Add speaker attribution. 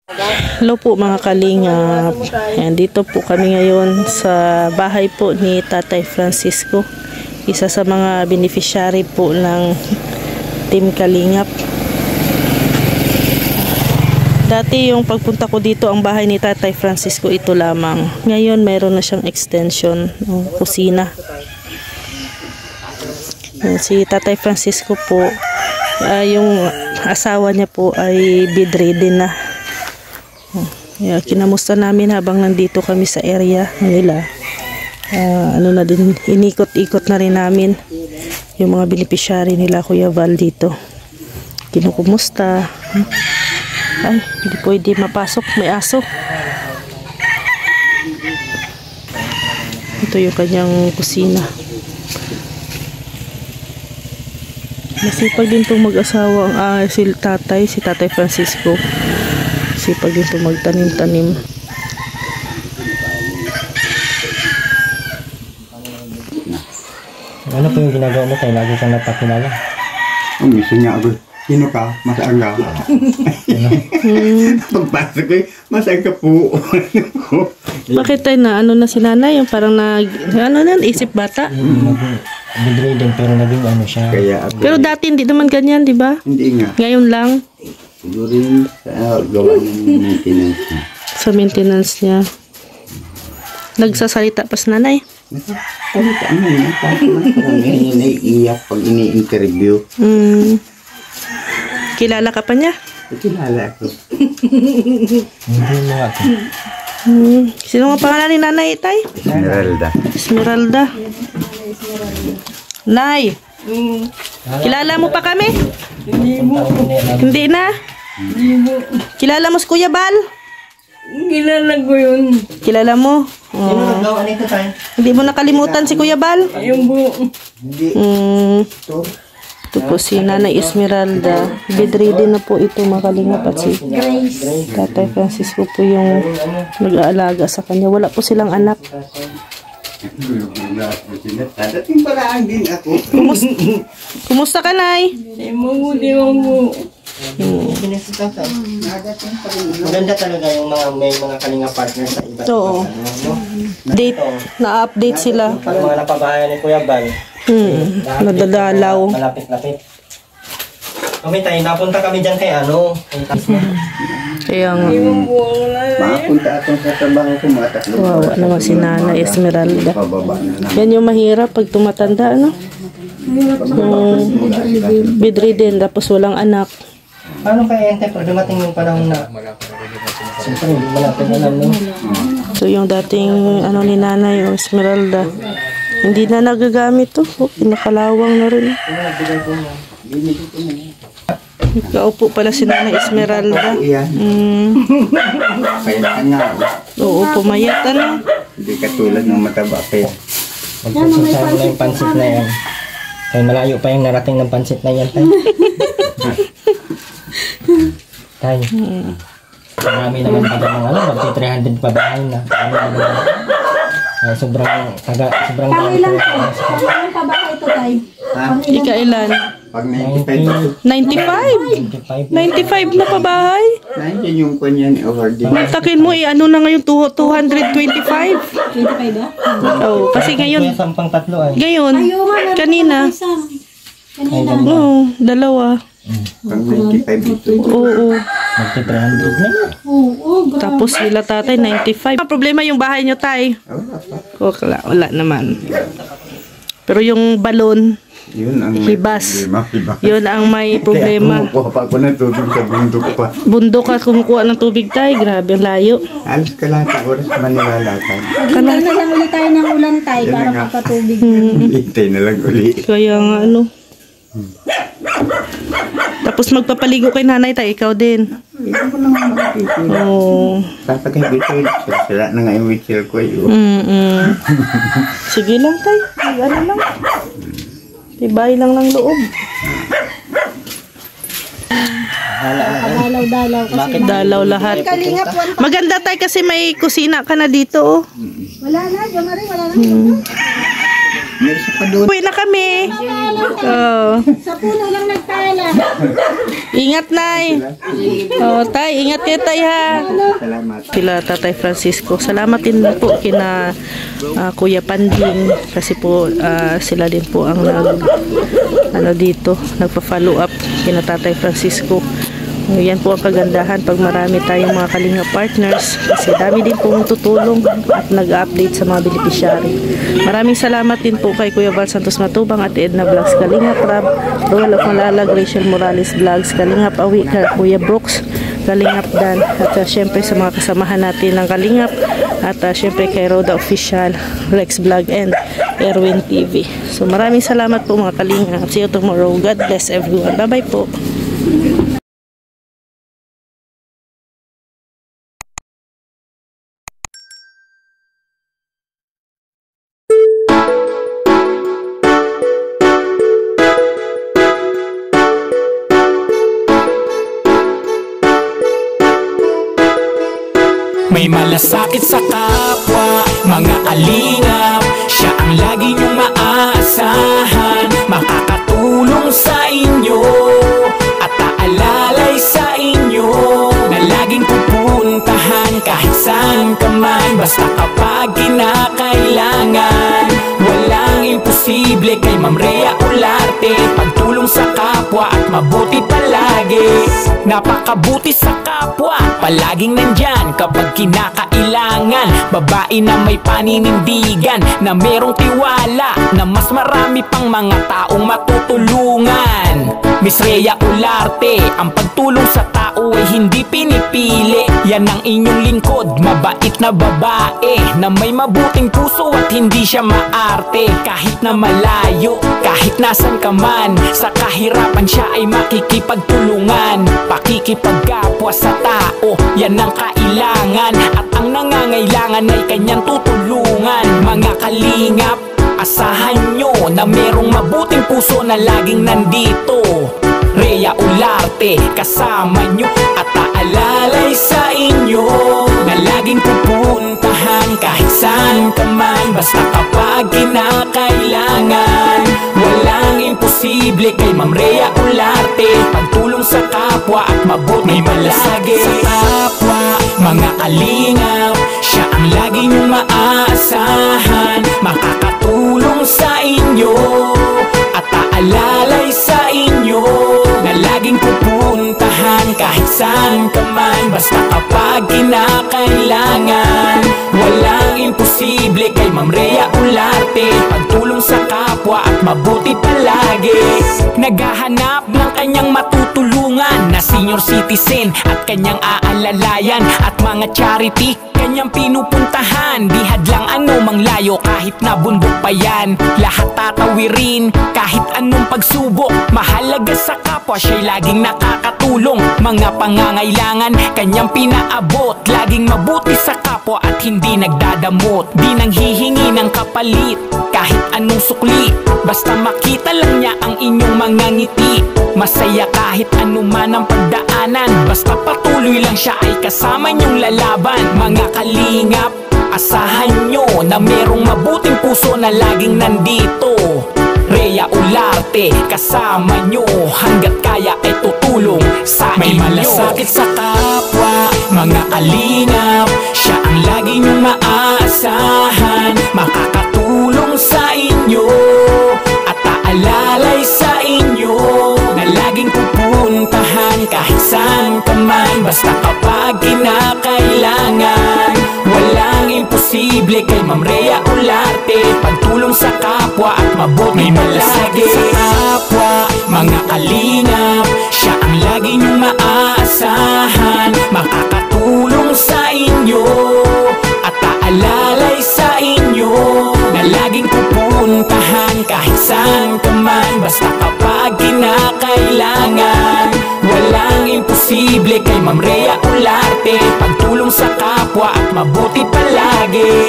Speaker 1: Hello po mga kalingap. Ayan, dito po kami ngayon sa bahay po ni Tatay Francisco. Isa sa mga beneficiary po ng Team Kalingap. Dati yung pagpunta ko dito, ang bahay ni Tatay Francisco ito lamang. Ngayon mayroon na siyang extension, kusina. Ayan, si Tatay Francisco po, yung asawa niya po ay bedridden na. Yeah, kinamusta namin habang nandito kami sa area nila. Ano na din, inikot-ikot na rin namin yung mga beneficiary nila Kuya Val dito. Kinukumusta. Ay, hindi pwede mapasok, may aso. Ito yung kanyang kusina. Masipag din itong mag-asawa si Tatay Francisco. Sipag dito magtanim-tanim.
Speaker 2: Ano po yung ginagawa mo tayo? Lagi kang napakilala.
Speaker 3: Minsan nga ako, sino ka? Masaaga. Pagpasok ko, masaaga po.
Speaker 1: Bakit tayo na ano na si nanay? Yung parang isip bata?
Speaker 2: Bedridden pero naging ano siya.
Speaker 3: Kaya ako,
Speaker 1: Pero dati hindi naman ganyan, di ba?
Speaker 3: hindi nga.
Speaker 1: Ngayon lang.
Speaker 3: Siguro rin sa gawa ng maintenance niya.
Speaker 1: Sa maintenance niya. Nagsasalita pa si nanay.
Speaker 3: Salita mo yun. Parang naiiyak pag ini-interview.
Speaker 1: Kilala ka pa niya?
Speaker 3: Kilala ako.
Speaker 2: Hindi mo nga ito.
Speaker 1: Sino nga pangalan ni nanay, tay?
Speaker 3: Esmeralda.
Speaker 1: Esmeralda. Nay, kilala mo pa kami? Hindi na? Kilala mo si Kuya Bal?
Speaker 4: Kilala ko yun.
Speaker 1: Kilala mo?
Speaker 2: Sino nagawa nito tayo?
Speaker 1: Hindi mo nakalimutan si Kuya Bal?
Speaker 4: Yung buo.
Speaker 3: Hindi.
Speaker 1: Ito po si Nanay Esmeralda. Bedridden na po ito, makalingap, at si Tatay Francisco po yung nag-aalaga sa kanya. Wala po silang anak.
Speaker 3: Dating paraan din ako.
Speaker 1: Kumusta ka, Nay?
Speaker 4: Mabuti mo po.
Speaker 2: Maganda talaga yung may mga kalinga partner sa iba.
Speaker 1: Oo. Date, na-update sila.
Speaker 2: Pag mga napabahayan ni Kuya Bal.
Speaker 1: Nadadalaw.
Speaker 2: Malapit-lapit. Kami tayo, napunta kami dyan kay ano.
Speaker 1: Kaya nga.
Speaker 4: Yung buo na.
Speaker 3: Makapunta akong sa trabaho ko, mataklo.
Speaker 1: Wawa naman si Nanay Esmeralda.
Speaker 3: Pababa na naman.
Speaker 1: Yan yung mahirap pag tumatanda, ano? Bedridden, tapos walang anak.
Speaker 2: Paano kaya yung tempo? Dumating yung panahon na siyempre hindi malapit na namin.
Speaker 1: So yung dating ano ni Nanay Esmeralda, hindi na nagagamit to. Pinakalawang na rin. Kaupo pala si Nanay Esmeralda.
Speaker 3: Iyan. Kaya nga.
Speaker 1: Oo, pumayat, ano?
Speaker 3: Hindi katulad ng mataba kaya.
Speaker 2: Magsasasabi na yung pansit na yan. Kaya malayo pa yung narating ng pansit na yan tayo. Tayo. Marami naman pa ng ano, magti 300 pa bahay na. Sobrang dami
Speaker 5: Ilang pa ba ito tayo?
Speaker 1: Ikailan?
Speaker 3: Pag 95,
Speaker 1: 95? 95 na pa bahay?
Speaker 3: nandiyan yung kanya ni Overdy.
Speaker 1: Takin mo, ano na ngayon, 225?
Speaker 5: 25 ba?
Speaker 1: Oo, kasi ngayon,
Speaker 2: Kuya, sampang tatlo ay.
Speaker 1: ngayon,
Speaker 5: Ayaw nga, meron
Speaker 1: kanina.
Speaker 5: pa isa. Kanina.
Speaker 1: Oo, dalawa.
Speaker 3: Pag 95 ito.
Speaker 1: Oo.
Speaker 2: Magti 300 na.
Speaker 5: Oo,
Speaker 1: Tapos sila tatay, 95. Ang problema yung bahay nyo, tay. Wala naman. Pero yung balon,
Speaker 3: Yun ang
Speaker 1: hibas.
Speaker 3: problema.
Speaker 1: Yun ang may problema.
Speaker 3: Kaya kumukuha pa ako ng tubig sa bundok pa.
Speaker 1: Bundok ka kumukuha ng tubig, tay. Grabe, ang layo.
Speaker 3: Alas kalahati oras manilalakad.
Speaker 5: Hintay na lang ulit tayo ng ulan tayo
Speaker 3: Yan
Speaker 5: para
Speaker 3: na nga.
Speaker 5: magpatubig.
Speaker 3: Hintay na lang uli.
Speaker 1: Kaya nga, ano. Tapos magpapaligo kay nanay, tay. Ikaw din.
Speaker 3: Hindi ko lang makikita.
Speaker 1: Oo.
Speaker 3: Tatagay dito. Sila na nga yung wheelchair ko.
Speaker 1: Sige lang, tay. Ano lang. Tibay lang ng loob.
Speaker 5: Dalaw-dalaw kasi.
Speaker 1: Dalaw lahat. Maganda, tay, kasi may kusina ka na dito, oh.
Speaker 5: Wala na, wala na rin.
Speaker 3: May isa pa doon.
Speaker 1: Uwi na kami. Oh.
Speaker 5: Sa puno lang nagtala.
Speaker 1: Ingat, Nay. Oh, Tay, ingat kayo, Tay, ha.
Speaker 3: Salamat.
Speaker 1: Kila Tatay Francisco. Salamat din po kina Kuya Panding kasi po sila din po ang dito nagpa-follow up kina Tatay Francisco. Yan po ang kagandahan pag marami tayong mga Kalinga partners kasi dami din pong tutulong at nag-update sa mga beneficiary. Maraming salamat din po kay Kuya Val Santos Matubang at Edna Vlogs, Kalinga Prab, Royal of Malalag, Rachel Morales Vlogs, Kalingap Awi, Kuya Brooks, Kalingap Dan, at syempre sa mga kasamahan natin ng Kalingap at syempre kay Roda Official, Rex Vlog and Erwin TV. So maraming salamat po mga Kalingap. See you tomorrow. God bless everyone. Bye bye po.
Speaker 6: May malasakit sa kapwa, mga kalingap. Siya ang lagi niyong maaasahan, makakatulong sa inyo at aalalay sa inyo, na laging pupuntahan kahit saan ka man, basta kapag kinakailangan. Walang imposible kay Ma'am Rhea Olarte, pagtulong sa kapwa at mabuti palagi. Napakabuti sa kapwa, palaging nandyan kapag kinakailangan. Babae na may paninindigan, na merong tiwala, na mas marami pang mga taong matutulungan. Miss Rhea Olarte, ang pagtulong sa tao ay hindi pinipili. Yan ang inyong lingkod, mabait na babae, na may mabuting puso at hindi siya maarte. Kahit na malayo, kahit nasan ka man, sa kahirapan siya ay makikipagtulungan. Pakikipagkapwa sa tao, yan ang kailangan, at ang nangangailangan ay kanyang tutulungan. Mga kalingap, asahan nyo na merong mabuting puso na laging nandito. Rhea Olarte, kasama nyo at aalalay sa inyo, na laging pupuntahan kahit saan ka man, basta kapag kinakailangan. Walang imposible kay Ma'am Rhea Olarte, pagtulong sa kapwa at mabuti palagi. Sa kapwa, mga kalingap, siya ang lagi niyong maaasahan, makakatulong sa inyo at aalalay sa inyo, na laging pupuntahan kahit saan ka man, basta kapag kinakailangan. Walang imposible kay Ma'am Rhea Olarte, pagtulong sa kapwa at mabuti palagi. Naghahanap ng kanyang matutulungan na senior citizen at kanyang aalalayan, at mga charity kanyang pinupuntahan. Di hadlang anumang layo, kahit na bundok pa yan, lahat tatawirin kahit anong pagsubok. Mahalaga sa kapwa, siya'y laging nakakatulong. Mga pangangailangan kanyang pinaabot, laging mabuti sa kapwa at hindi nagdadamot. Di nang hihingi ng kapalit kahit anong sukli, basta makita lang niya ang inyong mga ngiti. Masaya kahit anuman ang pagdaanan, basta patuloy lang siya ay kasama niyong lalaban. Mga kalingap, asahan nyo na merong mabuting puso na laging nandito. Rhea Olarte, kasama nyo, hanggat kaya ay tutulong sa inyo. May malasakit sa kapwa, mga kalingap, siya ang lagi nyong maaasahan, makakatulong sa inyo at aalalay sa inyo, na laging pupuntahan kahit saan ka man, basta kapag kinakailangan. Walang imposible kay Ma'am Rhea Olarte, pagtulong sa kapwa at mabuti palagi. Sa kapwa, mga kalingap, siya ang lagi niyong maaasahan, makakatulong sa inyo at aalalay sa inyo, na laging pupuntahan kahit saan ka man, basta kapag kinakailangan. Walang imposible kay Ma'am Rhea Olarte, pagtulong sa kapwa at mabuti palagi.